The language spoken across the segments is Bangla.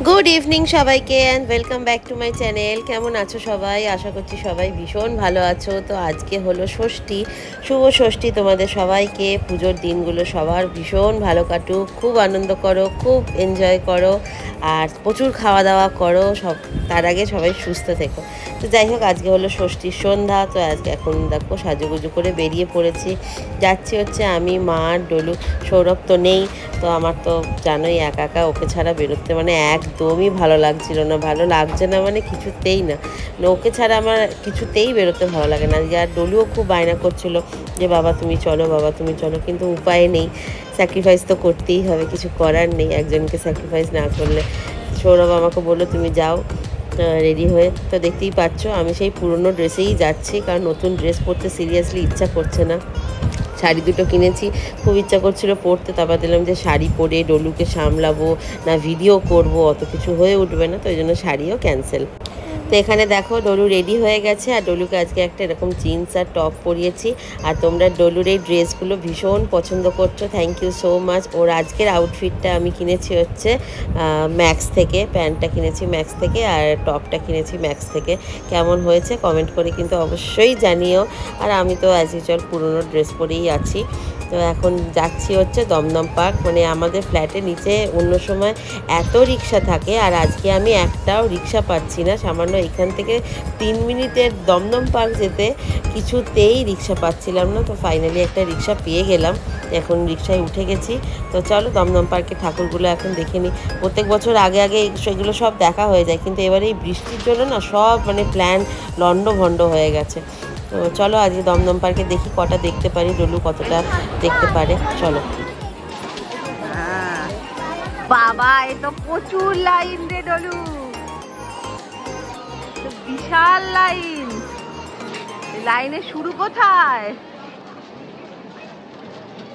গুড ইভিনিং সবাইকে and welcome back to my channel. কেমন আছো সবাই? আশা করছি সবাই ভীষণ ভালো আছো। তো আজকে হলো ষষ্ঠী, শুভ ষষ্ঠী তোমাদের সবাইকে। পুজোর দিনগুলো সবার ভীষণ ভালো কাটুক, খুব আনন্দ করো, খুব এনজয় করো, আর প্রচুর খাওয়া দাওয়া করো। তার আগে সবাই সুস্থ থেকো। তো যাই হোক, আজকে হলো ষষ্ঠীর সন্ধ্যা। তো আজকে এখন দেখো সাজুগুজু করে বেরিয়ে পড়েছি। যাচ্ছি হচ্ছে আমি, মা, ডলু। সৌরভ তো নেই। তো আমার তো জানোই, একা একা ওকে ছাড়া বেরোতে মানে একদমই ভালো লাগছিল না, ভালো লাগছে না মানে কিছুতেই না। ওকে ছাড়া আমার কিছুতেই বেরোতে ভালো লাগে না। আর ডলুও খুব বায়না করছিল যে বাবা তুমি চলো, বাবা তুমি চলো, কিন্তু উপায় নেই, স্যাক্রিফাইস তো করতেই হবে, কিছু করার নেই, একজনকে স্যাক্রিফাইস না করলে। সৌরভ আমাকে বললো তুমি যাও রেডি হয়ে। তো দেখতেই পাচ্ছ আমি সেই পুরনো ড্রেসেই যাচ্ছি, কারণ নতুন ড্রেস পরতে সিরিয়াসলি ইচ্ছা করছে না। শাড়ি দুটো কিনেছি, খুব ইচ্ছা করছিল পরতে, তারপর দিলাম যে শাড়ি পরে ডলুকে সামলাবো না, ভিডিও করব, অত কিছু হয়ে উঠবে না, তো ওই জন্য শাড়িও ক্যান্সেল। তো এখানে দেখো ডলু রেডি হয়ে গেছে, আর ডলুকে আজকে একটা এরকম জিন্স আর টপ পরিয়েছি। আর তোমরা ডলুর এই ড্রেসগুলো ভীষণ পছন্দ করছো, থ্যাংক ইউ সো মাচ। ওর আজকের আউটফিটটা আমি কিনেছি হচ্ছে ম্যাক্স থেকে, প্যান্টটা কিনেছি ম্যাক্স থেকে, আর টপটা কিনেছি ম্যাক্স থেকে। কেমন হয়েছে কমেন্ট করে কিন্তু অবশ্যই জানিও। আর আমি তো অ্যাজ ইউজুয়াল পুরোনো ড্রেস পরেই আছি। তো এখন যাচ্ছি হচ্ছে দমদম পার্ক। মানে আমাদের ফ্ল্যাটের নিচে অন্য সময় এত রিক্সা থাকে, আর আজকে আমি একটাও রিক্সা পাচ্ছি না। সামান্য এখান থেকে 3 মিনিটের দমদম পার্ক যেতে কিছুতেই রিক্সা পাচ্ছিলাম না। তো ফাইনালি একটা রিক্সা পেয়ে গেলাম, এখন রিক্সায় উঠে গেছি। তো চলো দমদম পার্কের ঠাকুরগুলো এখন দেখে নিই। প্রত্যেক বছর আগে আগে সেগুলো সব দেখা হয়ে যায়, কিন্তু এবারে এই বৃষ্টির জন্য না সব মানে প্ল্যান লণ্ডভণ্ড হয়ে গেছে। তো চলো আজকে দমদম পার্কে দেখি কটা দেখতে পারি, ডলু কতটা দেখতে পারে। চলো। বাবা, এ তো প্রচুর লাইন রে ডলু, বিশাল লাইন। লাইনের শুরু কোথায়?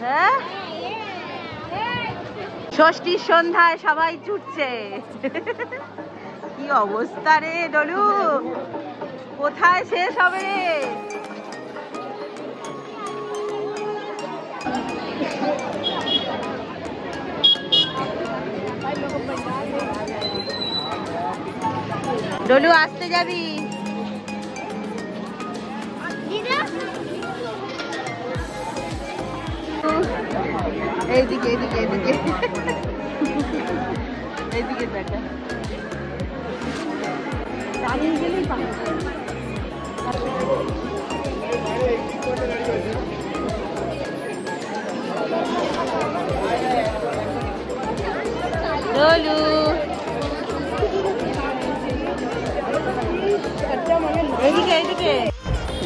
হ্যাঁ, ষষ্ঠীর সন্ধ্যায় সবাই ছুটছে। কি অবস্থা রে ডলু, কোথায় শেষ হবে রে? ডলু আসতে যাবি? এইদিকে এইদিকে এইদিকে এইদিকে দেখা, দাঁড়িয়ে গেলেই পাবো। ডলু এইদিকে এইদিকে।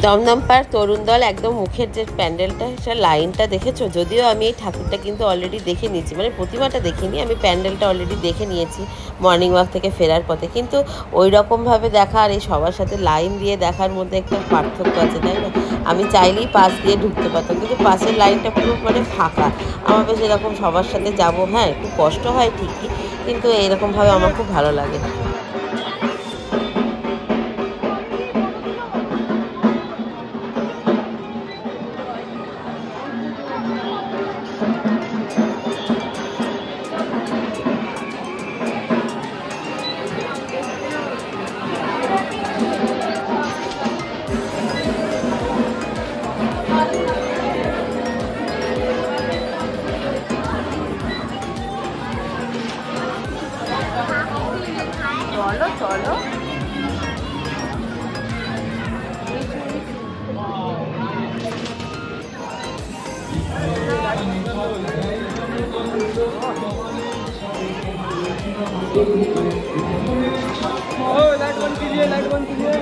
দমদম পার্ক তরুণ দল একদম মুখের যে প্যান্ডেলটা, সে লাইনটা দেখেছো? যদিও আমি এই ঠাকুরটা কিন্তু অলরেডি দেখে নিয়েছি, মানে প্রতিমাটা দেখিনি, আমি প্যান্ডেলটা অলরেডি দেখে নিয়েছি মর্নিং ওয়াক থেকে ফেরার পথে। কিন্তু ওই রকমভাবে দেখা আর এই সবার সাথে লাইন দিয়ে দেখার মধ্যে একটা পার্থক্য আছে, তাই না? আমি চাইলেই পাশ দিয়ে ঢুকতে পারতাম, কিন্তু পাশের লাইনটা পুরো মানে ফাঁকা। আমার বেশ এরকম সবার সাথে যাব, হ্যাঁ একটু কষ্ট হয় ঠিকই, কিন্তু এরকমভাবে আমার খুব ভালো লাগে। চলো চলো। लाइट बंद कीजिए, लाइट बंद कीजिए।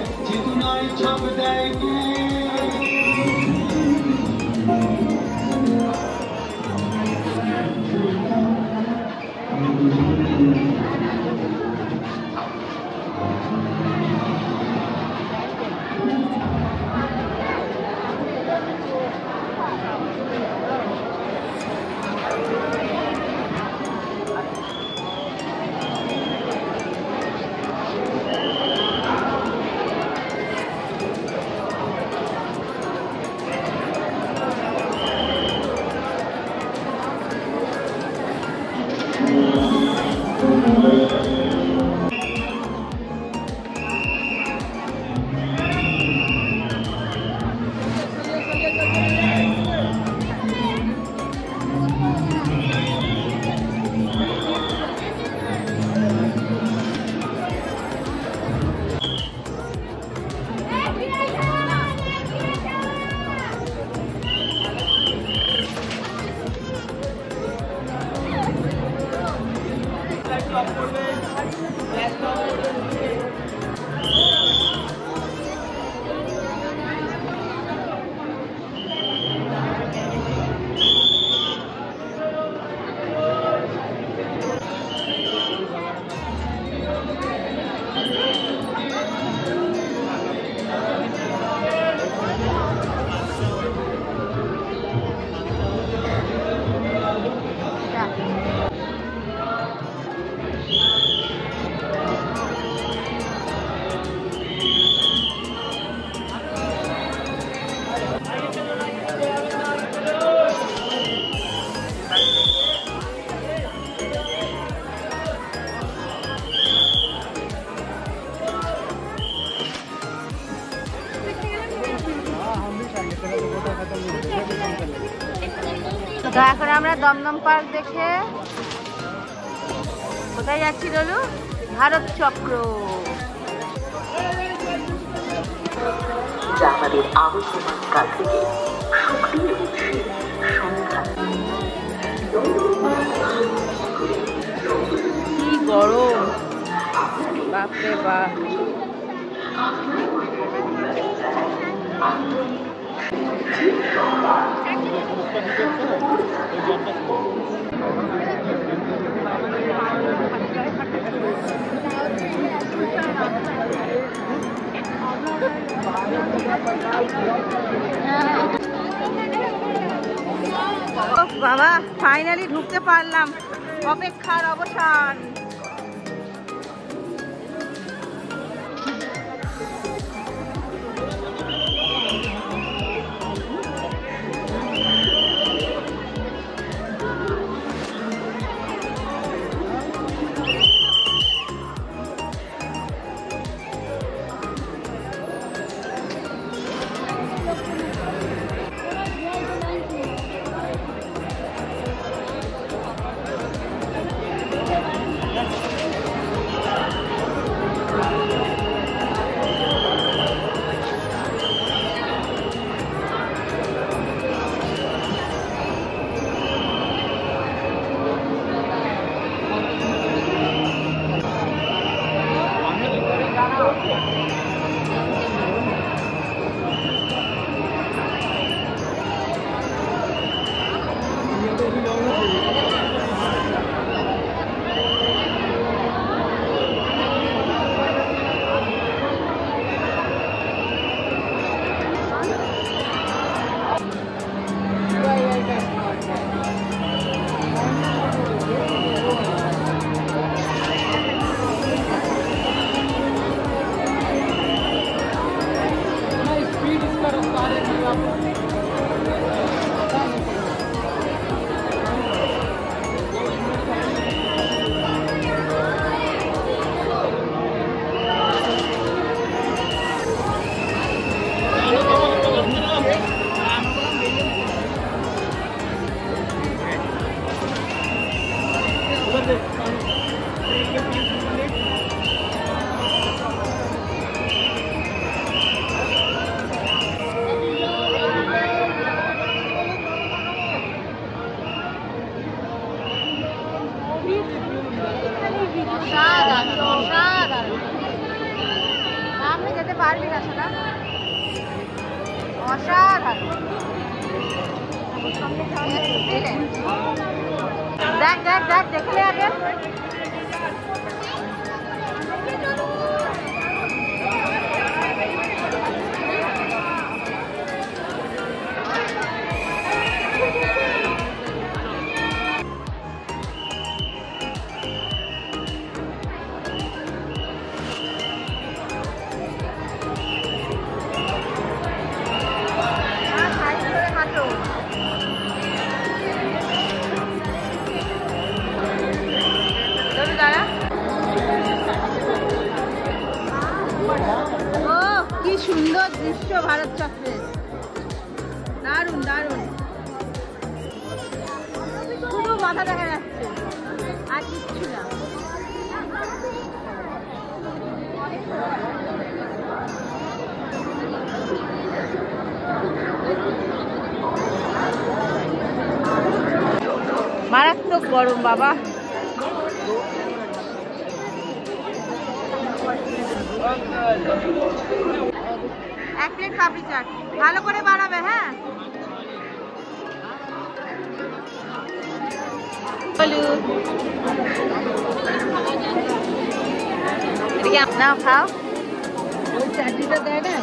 তো এখন আমরা দমদম পার্ক দেখে কোথায় যাচ্ছি দলু? ভারত চক্র। যা আমাদের আবর্তমান কাল থেকে শক্তির উৎসে সন্ধান। কি গরম, বাপরে বাপ। বাবা ফাইনালি ঢুকতে পারলাম, অপেক্ষার অবসান। সামনে যেতে পারবি না সোনা, অসাধারণ। দেখ দেখ দেখ, দেখলে আগে সুন্দর দৃশ্য ভারত চক্রের, দারুণ দারুণ। শুধু মাথা দেখা যাচ্ছে আর কিচ্ছু না। মারাত্মক গরম বাবা। এক প্লেট পাপড়ি চাট ভালো করে বানাবে। হ্যাঁ না খাও, চাটনিটা দেয় না?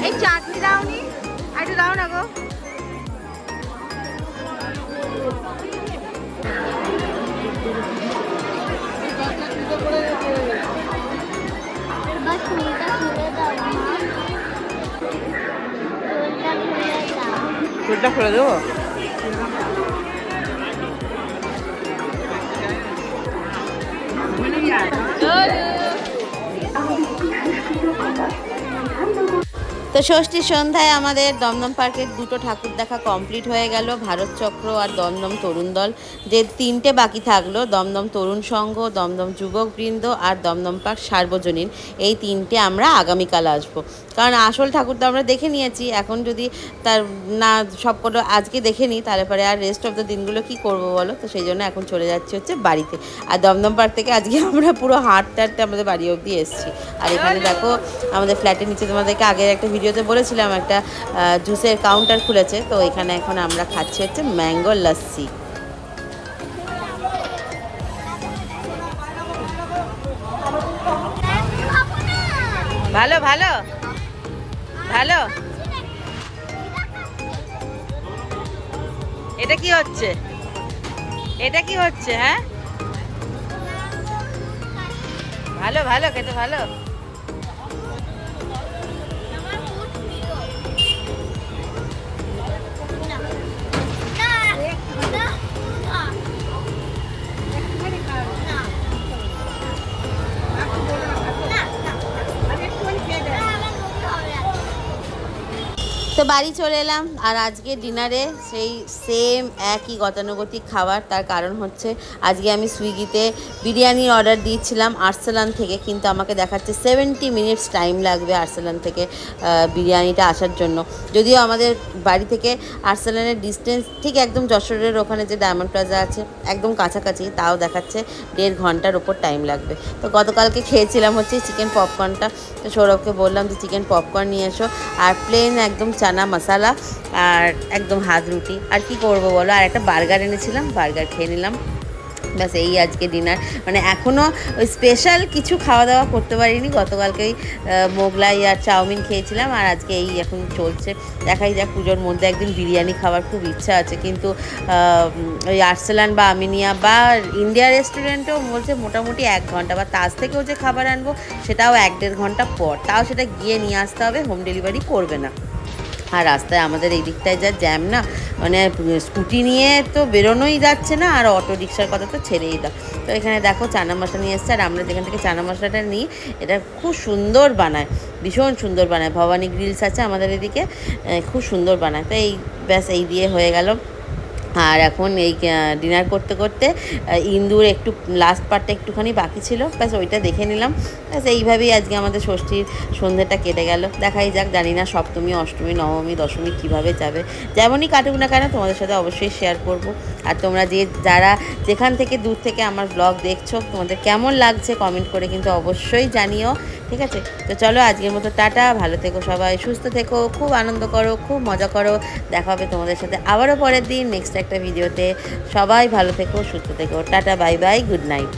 এই চাটনি দাওনি, একটু দাও না গো। ফুলটা খুলে দেবো। তো ষষ্ঠীর সন্ধ্যায় আমাদের দমদম পার্কের দুটো ঠাকুর দেখা কমপ্লিট হয়ে গেল, ভারত চক্র আর দমদম তরুণ দল। যে তিনটে বাকি থাকলো, দমদম তরুণ সংঘ, দমদম যুবকবৃন্দ আর দমদম পার্ক সার্বজনীন, এই তিনটে আমরা আগামীকাল আসবো। কারণ আসল ঠাকুর তো আমরা দেখে নিয়েছি, এখন যদি তার না সবকটা আজকে দেখে নিই তাহলে পরে আর রেস্ট অফ দ্য দিনগুলো কী করবো বলো। তো সেই জন্য এখন চলে যাচ্ছি হচ্ছে বাড়িতে। আর দমদম পার্ক থেকে আজকে আমরা পুরো হাঁটতে হাঁটতে আমাদের বাড়ি অবধি এসেছি। আর এখানে দেখো আমাদের ফ্ল্যাটের নিচে তোমাদেরকে আগের একটা ভিডিওতে বলেছিলাম একটা জুসের কাউন্টার খুলেছে। তো এখানে এখন আমরা খাচ্ছি হচ্ছে ম্যাঙ্গো লস্যি। ভালো ভালো ভালো। এটা কি হচ্ছে, এটা কি হচ্ছে? হ্যাঁ ভালো ভালো, খেতে ভালো। তো বাড়ি চলে এলাম। আর আজকে ডিনারে সেই সেম একই গতানুগতিক খাবার। তার কারণ হচ্ছে আজকে আমি সুইগিতে বিরিয়ানির অর্ডার দিয়েছিলাম আর্সেলান থেকে, কিন্তু আমাকে দেখাচ্ছে 70 মিনিটস টাইম লাগবে আর্সেলান থেকে বিরিয়ানিটা আসার জন্য। যদিও আমাদের বাড়ি থেকে আর্সেলানের ডিস্টেন্স ঠিক একদম যশোরের ওখানে যে ডায়মন্ড প্লাজা আছে একদম কাছাকাছি, তাও দেখাচ্ছে 1.5 ঘন্টার ওপর টাইম লাগবে। তো গতকালকে খেয়েছিলাম হচ্ছে চিকেন পপকর্নটা। তো সৌরভকে বললাম যে চিকেন পপকর্ন নিয়ে এসো, আর প্লেন একদম চানা মশালা আর একদম হাত রুটি। আর কি করবো বলো, আর একটা বার্গার এনেছিলাম, বার্গার খেয়ে নিলাম। ব্যাস এই আজকে ডিনার। মানে এখনও ওই স্পেশাল কিছু খাওয়া দাওয়া করতে পারিনি। গতকালকেই মোগলাই আর চাউমিন খেয়েছিলাম, আর আজকে এই এখন চলছে। দেখাই যাক, পুজোর মধ্যে একদিন বিরিয়ানি খাওয়ার খুব ইচ্ছা আছে, কিন্তু ওই আর্সেলান বা আমিনিয়া বা ইন্ডিয়া রেস্টুরেন্টও বলছে মোটামুটি 1 ঘন্টা, বা তাজ থেকেও যে খাবার আনবো সেটাও 1-1.5 ঘন্টা পর, তাও সেটা গিয়ে নিয়ে আসতে হবে, হোম ডেলিভারি করবে না। আর রাস্তায় আমাদের এই দিকটায় যা জ্যাম না, মানে স্কুটি নিয়ে তো বেরোনোই যাচ্ছে না, আর অটো রিক্সার কথা তো ছেড়েই দাও। তো এখানে দেখো চানা মশলা নিয়ে এসছে, আর আমরা যেখান থেকে চানা মশলাটা নিই এটা খুব সুন্দর বানায়, ভীষণ সুন্দর বানায়। ভবানী গ্রিলস আছে আমাদের এদিকে, খুব সুন্দর বানায়। তো এই ব্যাস এই দিয়ে হয়ে গেল। আর এখন এই ডিনার করতে করতে ইন্দুর একটু লাস্ট পার্টটা একটুখানি বাকি ছিল, ব্যাস ওইটা দেখে নিলাম। ব্যাস এইভাবেই আজকে আমাদের ষষ্ঠীর সন্ধ্যেটা কেটে গেল। দেখাই যাক, জানি না সপ্তমী, অষ্টমী, নবমী, দশমী কীভাবে যাবে। যেমনই কাটুক না কেন তোমাদের সাথে অবশ্যই শেয়ার করব। আর তোমরা যারা যেখান থেকে দূর থেকে আমার ব্লগ দেখছো, তোমাদের কেমন লাগছে কমেন্ট করে কিন্তু অবশ্যই জানিও, ঠিক আছে? তো চলো আজকের মতো টাটা, ভালো থেকো সবাই, সুস্থ থেকো, খুব আনন্দ করো, খুব মজা করো। দেখা হবে তোমাদের সাথে আবারও পরের দিন নেক্সট একটা ভিডিওতে। সবাই ভালো থেকো, সুস্থ থেকো, tata, bye bye, good night.